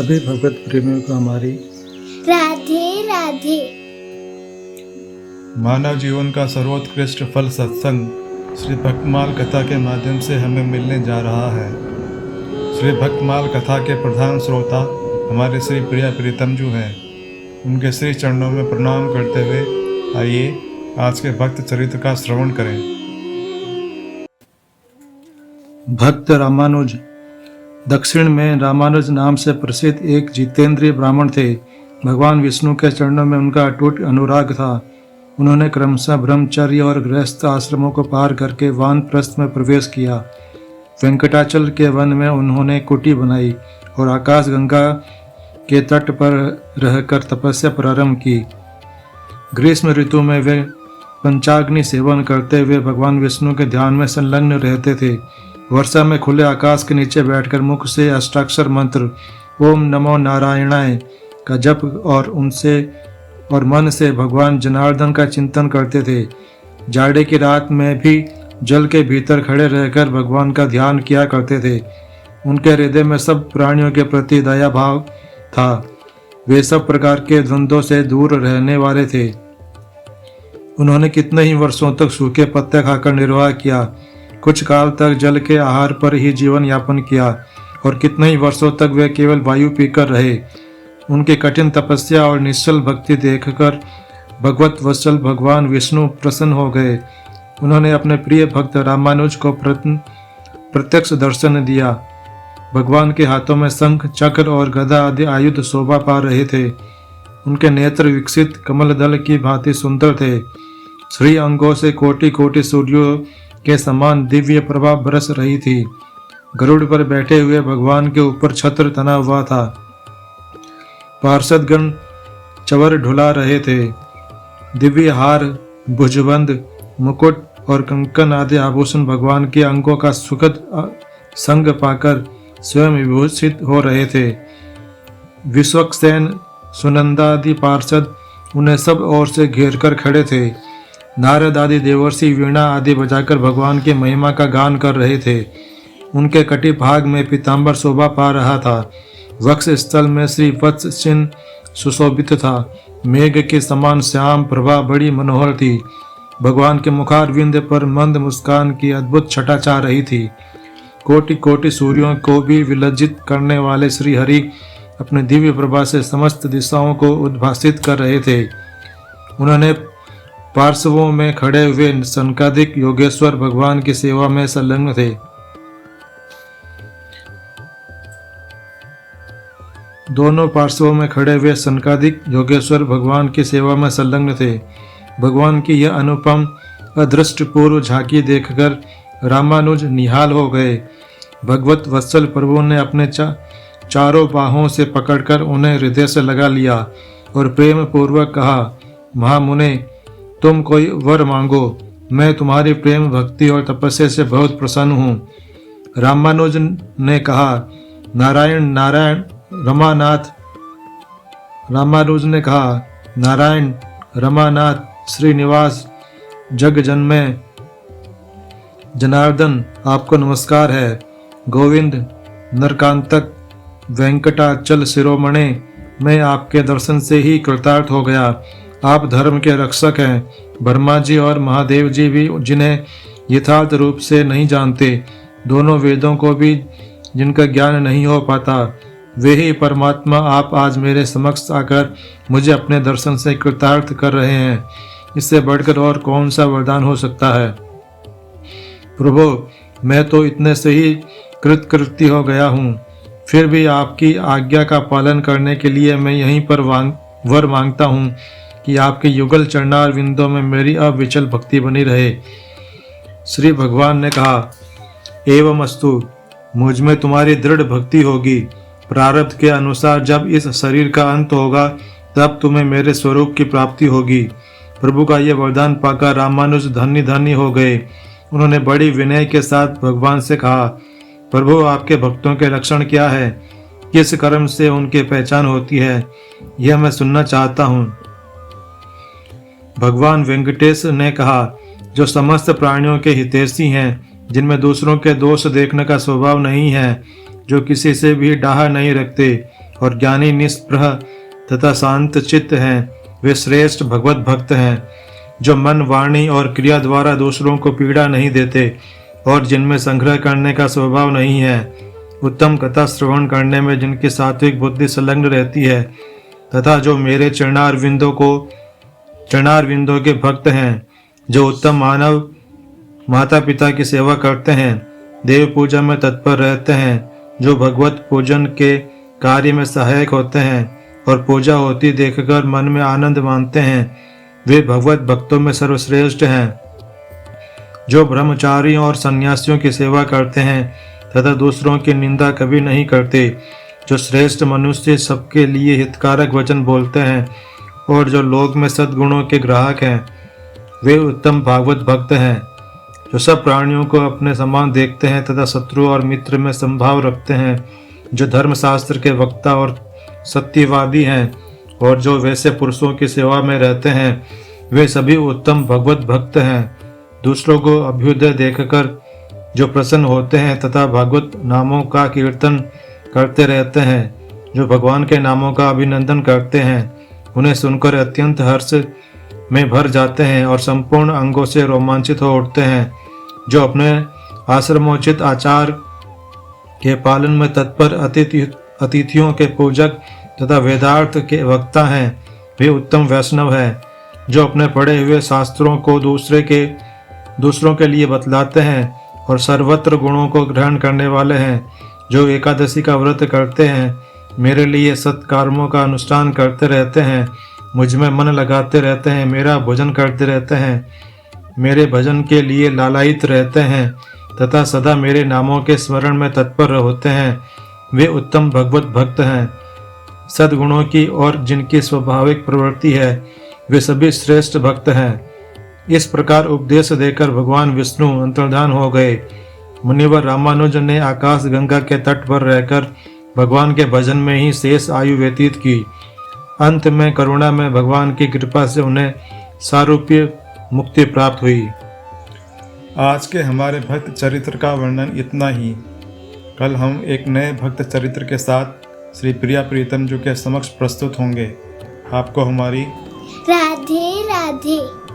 सभी भगवत प्रेमियों को हमारी राधे राधे। मानव जीवन का सर्वोत्कृष्ट फल सत्संग श्री भक्तमाल कथा के माध्यम से हमें मिलने जा रहा है। श्री भक्तमाल कथा के प्रधान श्रोता हमारे श्री प्रिया प्रीतम जी हैं। उनके श्री चरणों में प्रणाम करते हुए आइए आज के भक्त चरित्र का श्रवण करें। भक्त रामानुज। दक्षिण में रामानुज नाम से प्रसिद्ध एक जितेंद्रिय ब्राह्मण थे। भगवान विष्णु के चरणों में उनका अटूट अनुराग था। उन्होंने क्रमशः ब्रह्मचर्य और गृहस्थ आश्रमों को पार करके वानप्रस्थ में प्रवेश किया। वेंकटाचल के वन में उन्होंने कुटी बनाई और आकाश गंगा के तट पर रहकर तपस्या प्रारंभ की। ग्रीष्म ऋतु में वे पंचाग्नि सेवन करते हुए भगवान विष्णु के ध्यान में संलग्न रहते थे। वर्षा में खुले आकाश के नीचे बैठकर मुख से अष्टाक्षर मंत्र ओम नमो नारायणाय का जप और मन से भगवान जनार्दन का चिंतन करते थे। जाड़े की रात में भी जल के भीतर खड़े रहकर भगवान का ध्यान किया करते थे। उनके हृदय में सब प्राणियों के प्रति दया भाव था। वे सब प्रकार के द्वंद्वों से दूर रहने वाले थे। उन्होंने कितने ही वर्षों तक सूखे पत्ते खाकर निर्वाह किया। कुछ काल तक जल के आहार पर ही जीवन यापन किया और कितने ही वर्षों तक वे केवल वायु पीकर रहे। उनकी कठिन तपस्या और निश्चल भक्ति देखकर भगवत वत्सल भगवान विष्णु प्रसन्न हो गए। उन्होंने अपने प्रिय भक्त रामानुज को प्रत्यक्ष दर्शन दिया। भगवान के हाथों में शंख, चक्र और गदा आदि आयुध शोभा पा रहे थे। उनके नेत्र विकसित कमल दल की भांति सुंदर थे। श्री अंगों से कोटि कोटि सूर्यों के समान दिव्य प्रभा बरस रही थी। गरुड़ पर बैठे हुए भगवान के ऊपर छत्र तना हुआ था। पार्षदगण चवर ढुला रहे थे। दिव्य हार, भुजबंद, मुकुट और कंकन आदि आभूषण भगवान के अंगों का सुखद संग पाकर स्वयं विभूषित हो रहे थे। विश्वक्सेन, सुनंदादि पार्षद उन्हें सब ओर से घेर कर खड़े थे। नारद आदि देवर्षि वीणा आदि बजाकर भगवान की महिमा का गान कर रहे थे। उनके कटी भाग में पीताम्बर शोभा पा रहा था। वक्ष स्थल में श्री वत्स चिन्ह सुशोभित था। मेघ के समान श्याम प्रभा बड़ी मनोहर थी। भगवान के मुखारविंद पर मंद मुस्कान की अद्भुत छटा छा रही थी। कोटि कोटि सूर्यों को भी विलज्जित करने वाले श्री हरि अपने दिव्य प्रभा से समस्त दिशाओं को उद्भासित कर रहे थे। उन्होंने पार्श्वों में खड़े हुए सनकादिक योगेश्वर भगवान की सेवा में संलग्न थे। दोनों पार्श्वों में खड़े हुए सनकादिक योगेश्वर भगवान की सेवा में संलग्न थे। भगवान की यह अनुपम अदृष्टपूर्व झांकी देखकर रामानुज निहाल हो गए। भगवत वत्सल प्रभु ने अपने चारों बाहों से पकड़कर उन्हें हृदय से लगा लिया और प्रेम पूर्वक कहा, महामुने, तुम कोई वर मांगो। मैं तुम्हारी प्रेम भक्ति और तपस्या से बहुत प्रसन्न हूँ। रामानुज ने कहा, नारायण नारायण रमानाथ। रामानुज ने कहा, नारायण रमानाथ श्रीनिवास जग जन्मे जनार्दन, आपको नमस्कार है। गोविंद नरकांतक वेंकटाचल शिरोमणे, मैं आपके दर्शन से ही कृतार्थ हो गया। आप धर्म के रक्षक हैं। ब्रह्मा जी और महादेव जी भी जिन्हें यथार्थ रूप से नहीं जानते, दोनों वेदों को भी जिनका ज्ञान नहीं हो पाता, वे ही परमात्मा आप आज मेरे समक्ष आकर मुझे अपने दर्शन से कृतार्थ कर रहे हैं। इससे बढ़कर और कौन सा वरदान हो सकता है। प्रभु, मैं तो इतने से ही कृतकृत्य हो गया हूँ। फिर भी आपकी आज्ञा का पालन करने के लिए मैं यहीं पर वर मांगता हूँ कि आपके युगल चरणार विंदों में मेरी अविचल भक्ति बनी रहे। श्री भगवान ने कहा, एवं अस्तु, मुझ में तुम्हारी दृढ़ भक्ति होगी। प्रारब्ध के अनुसार जब इस शरीर का अंत होगा तब तुम्हें मेरे स्वरूप की प्राप्ति होगी। प्रभु का यह वरदान पाकर रामानुज धन्य धन्य हो गए। उन्होंने बड़ी विनय के साथ भगवान से कहा, प्रभु, आपके भक्तों के लक्षण क्या है? किस कर्म से उनकी पहचान होती है? यह मैं सुनना चाहता हूँ। भगवान वेंकटेश ने कहा, जो समस्त प्राणियों के हितैषी हैं, जिनमें दूसरों के दोष देखने का स्वभाव नहीं है, जो किसी से भी डाह नहीं रखते, और ज्ञानी निष्प्रह तथा शांत चित्त हैं, वे श्रेष्ठ भगवत भक्त हैं, जो मन, वाणी और क्रिया द्वारा दूसरों को पीड़ा नहीं देते और जिनमें संग्रह करने का स्वभाव नहीं है। उत्तम कथा श्रवण करने में जिनकी सात्विक बुद्धि संलग्न रहती है तथा जो मेरे चरणार विंदों के भक्त हैं, जो उत्तम मानव माता पिता की सेवा करते हैं, देव पूजा में तत्पर रहते हैं, जो भगवत पूजन के कार्य में सहायक होते हैं और पूजा होती देखकर मन में आनंद मानते हैं, वे भगवत भक्तों में सर्वश्रेष्ठ हैं। जो ब्रह्मचारियों और सन्यासियों की सेवा करते हैं तथा दूसरों की निंदा कभी नहीं करते, जो श्रेष्ठ मनुष्य सबके लिए हितकारक वचन बोलते हैं और जो लोक में सद्गुणों के ग्राहक हैं, वे उत्तम भागवत भक्त हैं। जो सब प्राणियों को अपने समान देखते हैं तथा शत्रु और मित्र में संभाव रखते हैं, जो धर्मशास्त्र के वक्ता और सत्यवादी हैं और जो वैसे पुरुषों की सेवा में रहते हैं, वे सभी उत्तम भगवत भक्त हैं। दूसरों को अभ्युदय देखकर जो प्रसन्न होते हैं तथा भगवत नामों का कीर्तन करते रहते हैं, जो भगवान के नामों का अभिनंदन करते हैं, उन्हें सुनकर अत्यंत हर्ष में भर जाते हैं और संपूर्ण अंगों से रोमांचित हो उठते हैं। जो अपने आश्रमोचित आचार के पालन में तत्पर अतिथियों के पूजक तथा वेदार्थ के वक्ता हैं, वे उत्तम वैष्णव हैं। जो अपने पढ़े हुए शास्त्रों को दूसरों के लिए बतलाते हैं और सर्वत्र गुणों को ग्रहण करने वाले हैं, जो एकादशी का व्रत करते हैं, मेरे लिए सत्कर्मों का अनुष्ठान करते रहते हैं, मुझ में मन लगाते रहते हैं, मेरा भजन करते रहते हैं, मेरे भजन के लिए लालायित रहते हैं तथा सदा मेरे नामों के स्मरण में तत्पर होते हैं, वे उत्तम भगवत भक्त हैं। सद्गुणों की और जिनकी स्वाभाविक प्रवृत्ति है, वे सभी श्रेष्ठ भक्त हैं। इस प्रकार उपदेश देकर भगवान विष्णु अंतर्धान हो गए। मुनिवर रामानुज ने आकाश गंगा के तट पर रहकर भगवान के भजन में ही शेष आयु व्यतीत की। अंत में करुणा में भगवान की कृपा से उन्हें सारूप्य मुक्ति प्राप्त हुई। आज के हमारे भक्त चरित्र का वर्णन इतना ही। कल हम एक नए भक्त चरित्र के साथ श्री प्रिया प्रीतम जी के समक्ष प्रस्तुत होंगे। आपको हमारी राधे राधे।